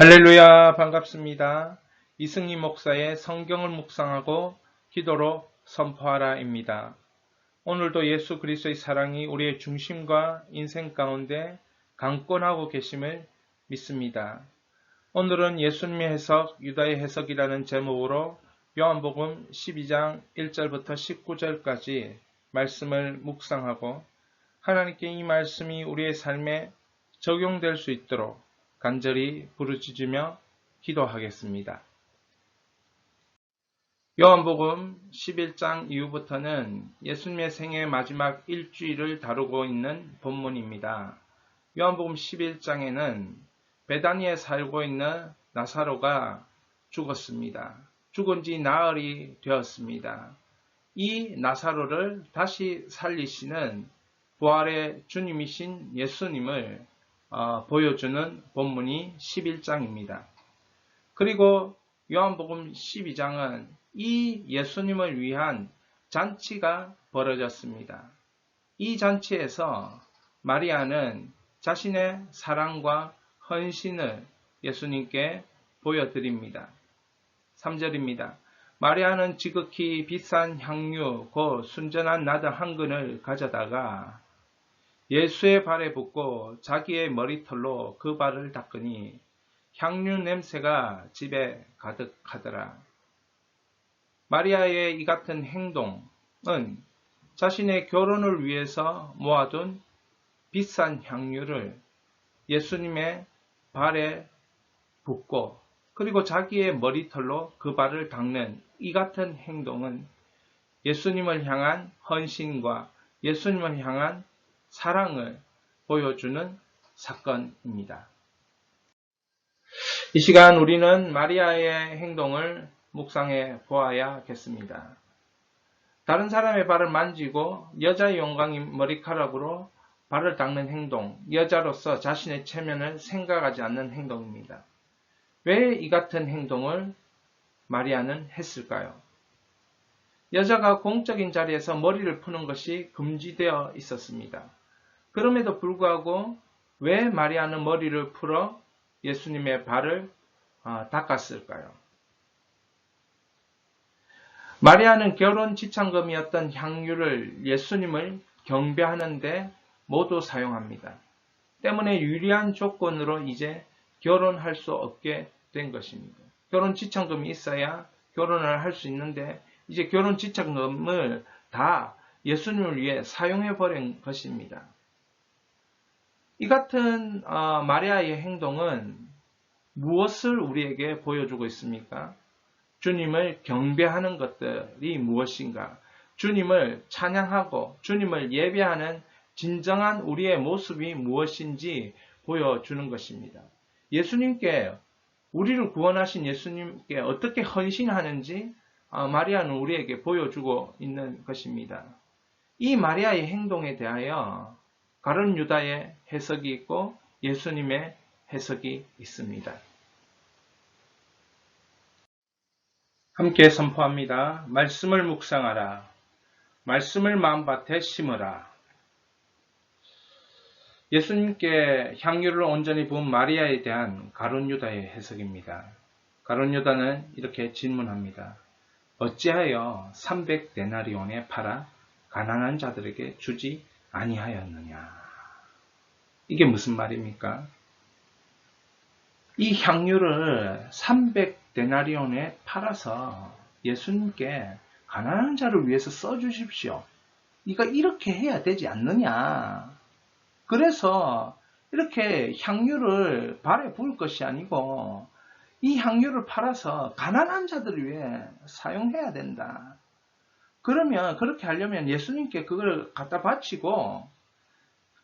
할렐루야, 반갑습니다. 이승희 목사의 성경을 묵상하고 기도로 선포하라입니다. 오늘도 예수 그리스도의 사랑이 우리의 중심과 인생 가운데 강권하고 계심을 믿습니다. 오늘은 예수님의 해석, 유다의 해석이라는 제목으로 요한복음 12장 1절부터 19절까지 말씀을 묵상하고 하나님께 이 말씀이 우리의 삶에 적용될 수 있도록 간절히 부르짖으며 기도하겠습니다. 요한복음 11장 이후부터는 예수님의 생애 마지막 일주일을 다루고 있는 본문입니다. 요한복음 11장에는 베다니에 살고 있는 나사로가 죽었습니다. 죽은 지 나흘이 되었습니다. 이 나사로를 다시 살리시는 부활의 주님이신 예수님을 보여주는 본문이 11장입니다. 그리고 요한복음 12장은 이 예수님을 위한 잔치가 벌어졌습니다. 이 잔치에서 마리아는 자신의 사랑과 헌신을 예수님께 보여드립니다. 3절입니다. 마리아는 지극히 비싼 향유 곧 순전한 나드 한 근을 가져다가 예수의 발에 붓고 자기의 머리털로 그 발을 닦으니 향유 냄새가 집에 가득하더라. 마리아의 이 같은 행동은 자신의 결혼을 위해서 모아둔 비싼 향유를 예수님의 발에 붓고 그리고 자기의 머리털로 그 발을 닦는 이 같은 행동은 예수님을 향한 헌신과 예수님을 향한 사랑을 보여주는 사건입니다. 이 시간 우리는 마리아의 행동을 묵상해 보아야겠습니다. 다른 사람의 발을 만지고 여자의 영광인 머리카락으로 발을 닦는 행동, 여자로서 자신의 체면을 생각하지 않는 행동입니다. 왜 이 같은 행동을 마리아는 했을까요? 여자가 공적인 자리에서 머리를 푸는 것이 금지되어 있었습니다. 그럼에도 불구하고 왜 마리아는 머리를 풀어 예수님의 발을 닦았을까요? 마리아는 결혼 지참금이었던 향유를 예수님을 경배하는데 모두 사용합니다. 때문에 유리한 조건으로 이제 결혼할 수 없게 된 것입니다. 결혼 지참금이 있어야 결혼을 할 수 있는데 이제 결혼 지참금을 다 예수님을 위해 사용해버린 것입니다. 이 같은 마리아의 행동은 무엇을 우리에게 보여주고 있습니까? 주님을 경배하는 것들이 무엇인가? 주님을 찬양하고 주님을 예배하는 진정한 우리의 모습이 무엇인지 보여주는 것입니다. 예수님께 우리를 구원하신 예수님께 어떻게 헌신하는지 마리아는 우리에게 보여주고 있는 것입니다. 이 마리아의 행동에 대하여 가룟 유다의 해석이 있고 예수님의 해석이 있습니다. 함께 선포합니다. 말씀을 묵상하라. 말씀을 마음밭에 심으라. 예수님께 향유를 온전히 부은 마리아에 대한 가룟 유다의 해석입니다. 가룟 유다는 이렇게 질문합니다. 어찌하여 300데나리온에 팔아 가난한 자들에게 주지 아니하였느냐. 이게 무슨 말입니까? 이 향유를 300데나리온에 팔아서 예수님께 가난한 자를 위해서 써주십시오. 이거 이렇게 해야 되지 않느냐. 그래서 이렇게 향유를 발에 부을 것이 아니고 이 향유를 팔아서 가난한 자들을 위해 사용해야 된다. 그러면 그렇게 하려면 예수님께 그걸 갖다 바치고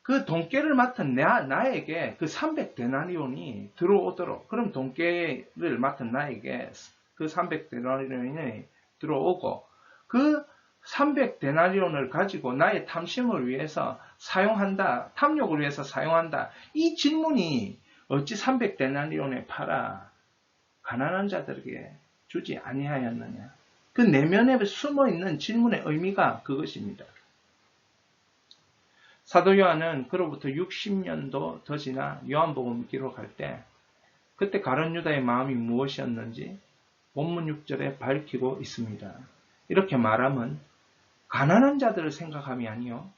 그 돈깨를 맡은 나에게 그 300데나리온이 들어오도록, 그럼 돈깨를 맡은 나에게 그 300데나리온이 들어오고 그 300데나리온을 가지고 나의 탐심을 위해서 사용한다, 탐욕을 위해서 사용한다. 이 질문이 어찌 300데나리온에 팔아 가난한 자들에게 주지 아니하였느냐. 그 내면에 숨어있는 질문의 의미가 그것입니다. 사도 요한은 그로부터 60년도 더 지나 요한복음을 기록할 때 그때 가룟 유다의 마음이 무엇이었는지 본문 6절에 밝히고 있습니다. 이렇게 말하면 가난한 자들을 생각함이 아니요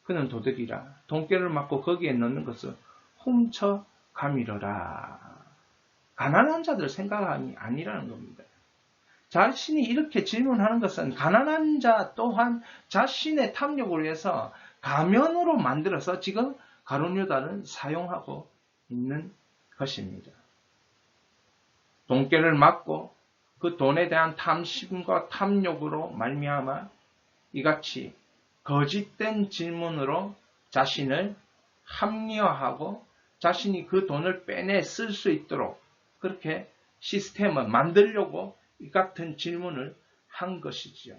그는 도둑이라 돈깨를 맞고 거기에 넣는 것을 훔쳐 가미러라. 가난한 자들 생각함이 아니라는 겁니다. 자신이 이렇게 질문하는 것은 가난한 자 또한 자신의 탐욕을 위해서 가면으로 만들어서 지금 가룟 유다는 사용하고 있는 것입니다. 돈깨를 맞고 그 돈에 대한 탐심과 탐욕으로 말미암아 이같이 거짓된 질문으로 자신을 합리화하고 자신이 그 돈을 빼내 쓸 수 있도록 그렇게 시스템을 만들려고 이 같은 질문을 한 것이지요.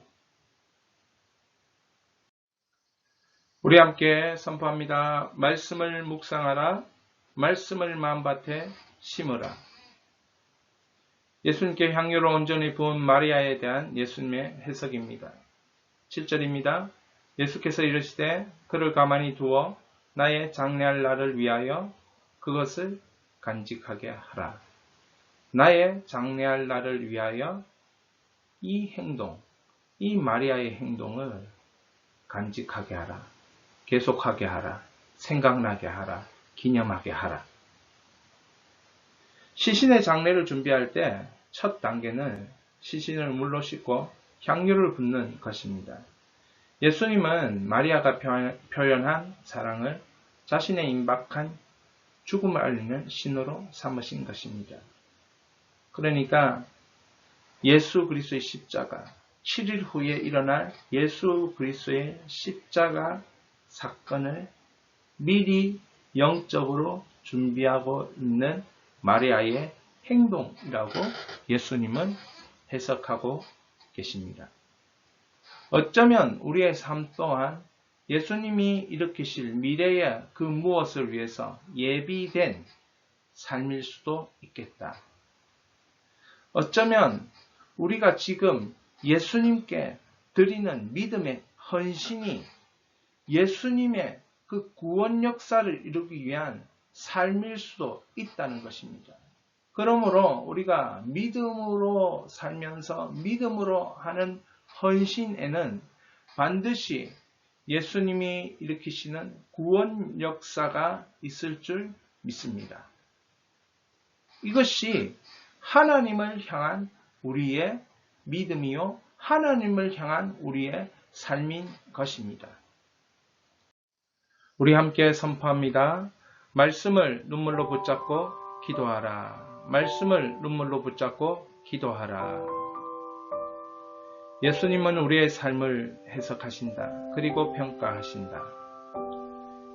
우리 함께 선포합니다. 말씀을 묵상하라. 말씀을 마음밭에 심으라. 예수님께 향유를 온전히 부은 마리아에 대한 예수님의 해석입니다. 7절입니다. 예수께서 이르시되 그를 가만히 두어 나의 장례할 날을 위하여 그것을 간직하게 하라. 나의 장례할 날을 위하여 이 행동, 이 마리아의 행동을 간직하게 하라. 계속하게 하라. 생각나게 하라. 기념하게 하라. 시신의 장례를 준비할 때 첫 단계는 시신을 물로 씻고 향유를 붓는 것입니다. 예수님은 마리아가 표현한 사랑을 자신의 임박한 죽음을 알리는 신호로 삼으신 것입니다. 그러니까 예수 그리스도의 십자가, 7일 후에 일어날 예수 그리스도의 십자가 사건을 미리 영적으로 준비하고 있는 마리아의 행동이라고 예수님은 해석하고 계십니다. 어쩌면 우리의 삶 또한 예수님이 일으키실 미래의 그 무엇을 위해서 예비된 삶일 수도 있겠다. 어쩌면 우리가 지금 예수님께 드리는 믿음의 헌신이 예수님의 그 구원 역사를 이루기 위한 삶일 수도 있다는 것입니다. 그러므로 우리가 믿음으로 살면서 믿음으로 하는 헌신에는 반드시 예수님이 일으키시는 구원 역사가 있을 줄 믿습니다. 이것이 하나님을 향한 우리의 믿음이요, 하나님을 향한 우리의 삶인 것입니다. 우리 함께 선포합니다. 말씀을 눈물로 붙잡고 기도하라. 말씀을 눈물로 붙잡고 기도하라. 예수님은 우리의 삶을 해석하신다. 그리고 평가하신다.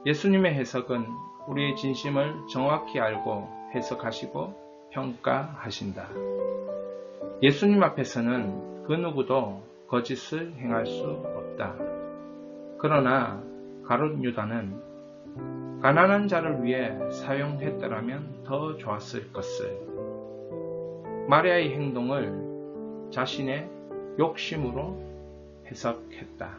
예수님의 해석은 우리의 진심을 정확히 알고 해석하시고 평가하신다. 예수님 앞에서는 그 누구도 거짓을 행할 수 없다. 그러나 가룟 유다는 가난한 자를 위해 사용했더라면 더 좋았을 것을 마리아의 행동을 자신의 욕심으로 해석했다.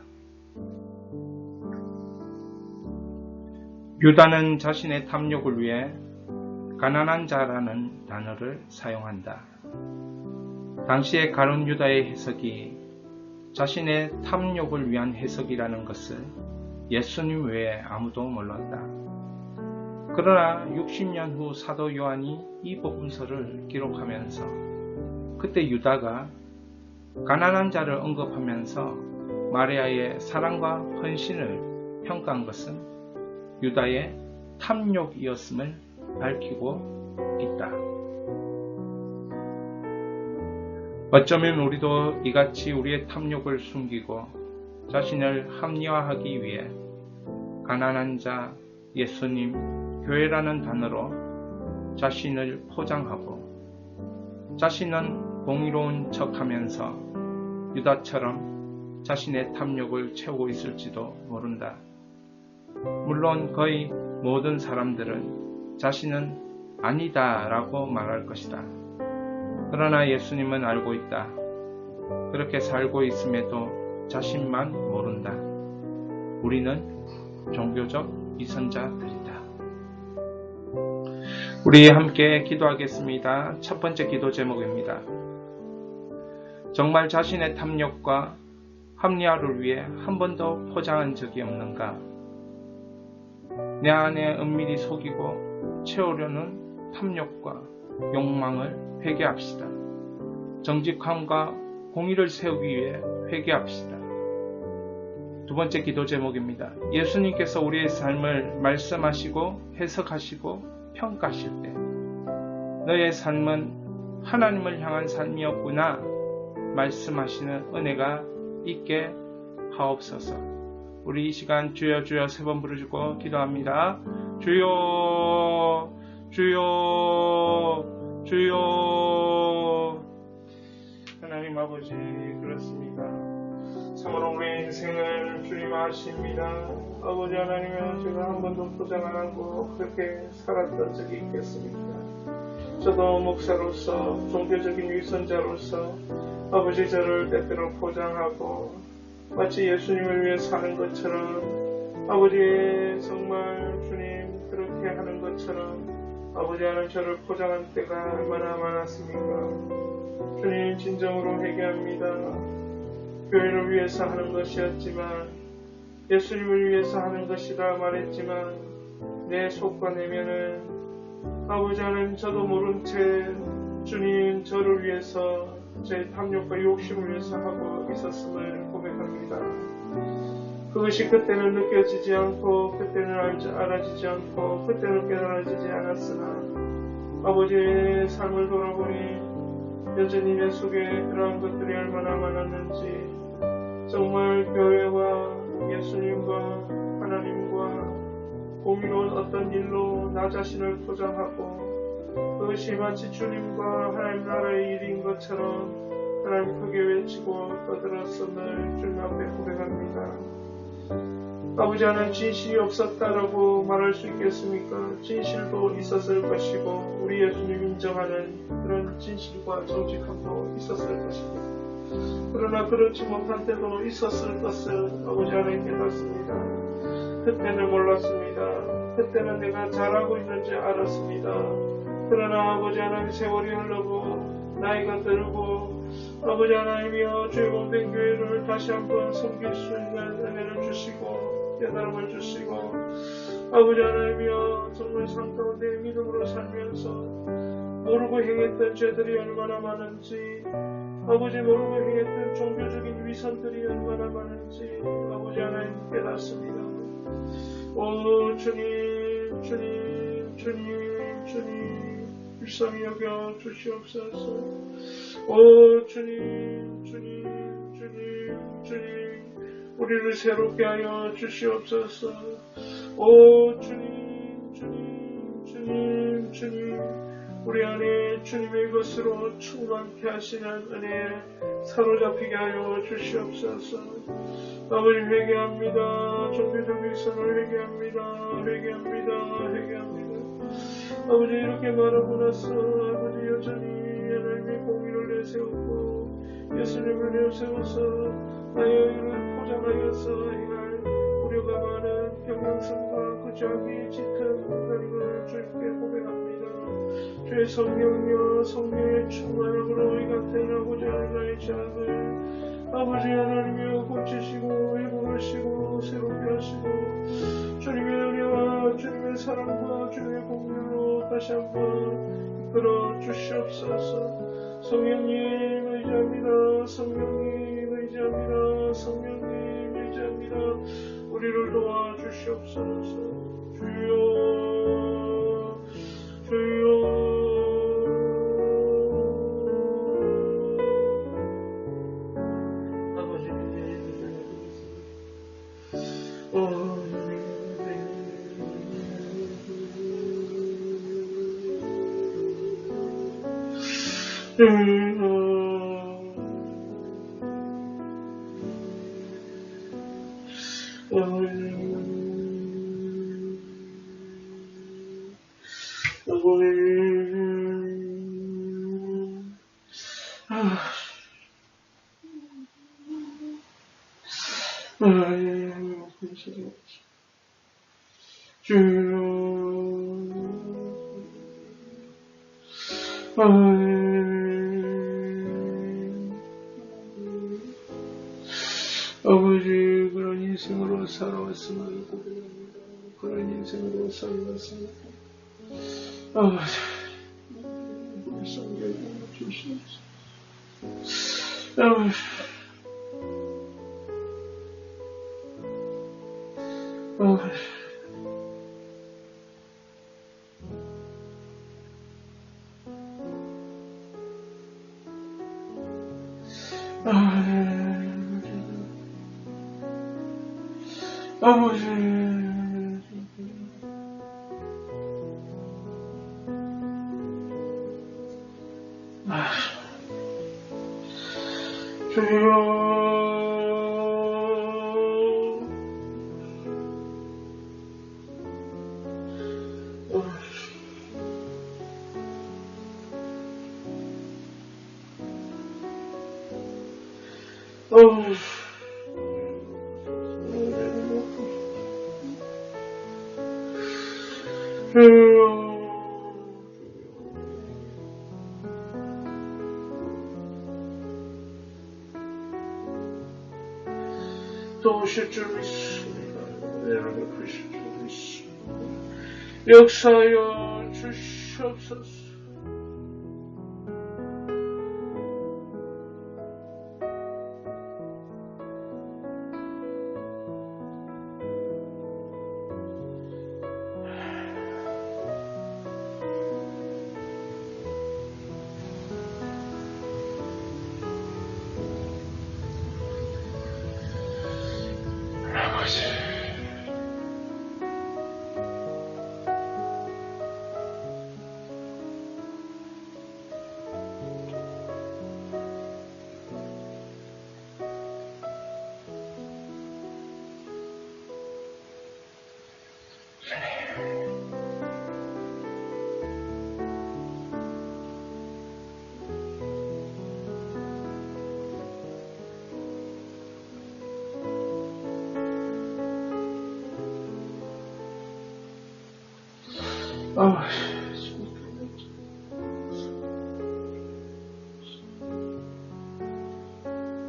유다는 자신의 탐욕을 위해 가난한 자라는 단어를 사용한다. 당시의 가룟 유다의 해석이 자신의 탐욕을 위한 해석이라는 것을 예수님 외에 아무도 몰랐다. 그러나 60년 후 사도 요한이 이 복음서를 기록하면서 그때 유다가 가난한 자를 언급하면서 마리아의 사랑과 헌신을 평가한 것은 유다의 탐욕이었음을 밝히고 있다. 어쩌면 우리도 이같이 우리의 탐욕을 숨기고 자신을 합리화하기 위해 가난한 자, 예수님, 교회라는 단어로 자신을 포장하고 자신은 공의로운 척하면서 유다처럼 자신의 탐욕을 채우고 있을지도 모른다. 물론 거의 모든 사람들은 자신은 아니다 라고 말할 것이다. 그러나 예수님은 알고 있다. 그렇게 살고 있음에도 자신만 모른다. 우리는 종교적 위선자들이다. 우리 함께 기도하겠습니다. 첫 번째 기도 제목입니다. 정말 자신의 탐욕과 합리화를 위해 한 번도 포장한 적이 없는가? 내 안에 은밀히 속이고 채우려는 탐욕과 욕망을 회개합시다. 정직함과 공의를 세우기 위해 회개합시다. 두 번째 기도 제목입니다. 예수님께서 우리의 삶을 말씀하시고 해석하시고 평가하실 때 너의 삶은 하나님을 향한 삶이었구나 말씀하시는 은혜가 있게 하옵소서. 우리 이 시간 주여 주여 세 번 부르시고 기도합니다. 주여 주여 주여. 하나님 아버지, 그렇습니다. 참으로 우리 인생을 주님 아십니다. 아버지 하나님은 제가 한 번도 포장 안 하고 그렇게 살았던 적이 있겠습니까? 저도 목사로서 종교적인 위선자로서 아버지 저를 때때로 포장하고 마치 예수님을 위해 사는 것처럼 아버지 정말 주님 그렇게 하는 것처럼 아버지 하나님 저를 포장한 때가 얼마나 많았습니까? 주님 진정으로 회개합니다. 교회를 위해서 하는 것이었지만 예수님을 위해서 하는 것이라 말했지만 내 속과 내면은 아버지 하나님 저도 모른 채 주님 저를 위해서 제 탐욕과 욕심을 위해서 하고 있었음을 고백합니다. 그것이 그때는 느껴지지 않고 그때는 알아지지 않고 그때는 깨달아지지 않았으나 아버지의 삶을 돌아보니 여전히 내 속에 그러한 것들이 얼마나 많았는지 정말 교회와 예수님과 하나님과 공의로운 어떤 일로 나 자신을 포장하고 그것이 마치 주님과 하나님 나라의 일인 것처럼 하나님 크게 외치고 떠들었음을 주님 앞에 고백합니다. 아버지 하나님 진실이 없었다라고 말할 수 있겠습니까? 진실도 있었을 것이고 우리 예수님 인정하는 그런 진실과 정직함도 있었을 것입니다. 그러나 그렇지 못한 때도 있었을 것을 아버지 하나님 깨닫습니다. 그때는 몰랐습니다. 그때는 내가 잘하고 있는지 알았습니다. 그러나 아버지 하나님 세월이 흘러고 나이가 들고 아버지 하나님이여 주의 몸된 교회를 다시 한번 섬길 수 있는 은혜를 주시고 깨달음을 주시고 아버지 하나님이여 정말 삶 가운데 믿음으로 살면서 모르고 행했던 죄들이 얼마나 많은지 아버지 모르고 행했던 종교적인 위선들이 얼마나 많은지 아버지 하나님 깨닫습니다. 오 주님 주님 주님 주님 불쌍히 여겨 주시옵소서. 오 주님 주님 주님 주님 우리를 새롭게 하여 주시옵소서. 오 주님 주님 주님 주님 우리 안에 주님의 것으로 충만케 하시는 은혜에 사로잡히게 하여 주시옵소서. 아버지 회개합니다. 종교적 위선을 회개합니다. 회개합니다. 회개합니다. 아버지 이렇게 말하고 나서 아버지 여전히 하나님의 공의를 내세우고 예수님을 내세워서 나의 의를 포장하여서 행할 우려가 많은 경향성과 그 죄악이 짙은 하나님을 주님께 고백합니다. 주의 성령이여 성령의 충만함으로 이 같은 아버지 하나님의 죄악을 아버지 하나님이여 고치시고 회복하시고 새롭게 하시고 주님의 은혜와 주님의 사랑과 주님의 공유로 다시 한번 이끌어 주시옵소서. 성령님 의지합니다. 성령님 의지합니다. 성령님 의지합니다. 우리를 도와주시옵소서. 주여 주여 아버지, 그런 인생으로 살아왔음을 고백합니다. 그런 인생으로 살아왔습니다. 아버지, 불쌍하게 주시옵소서. 아버지, 아버지, 아버지, 도우실 줄 믿습니다. 여러분 크실 줄 믿습니다. 역사하여 주시옵소서.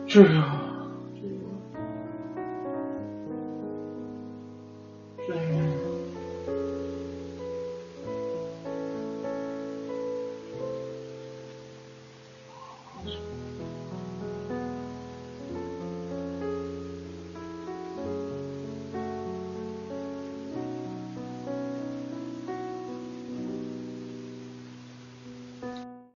주여, 주여,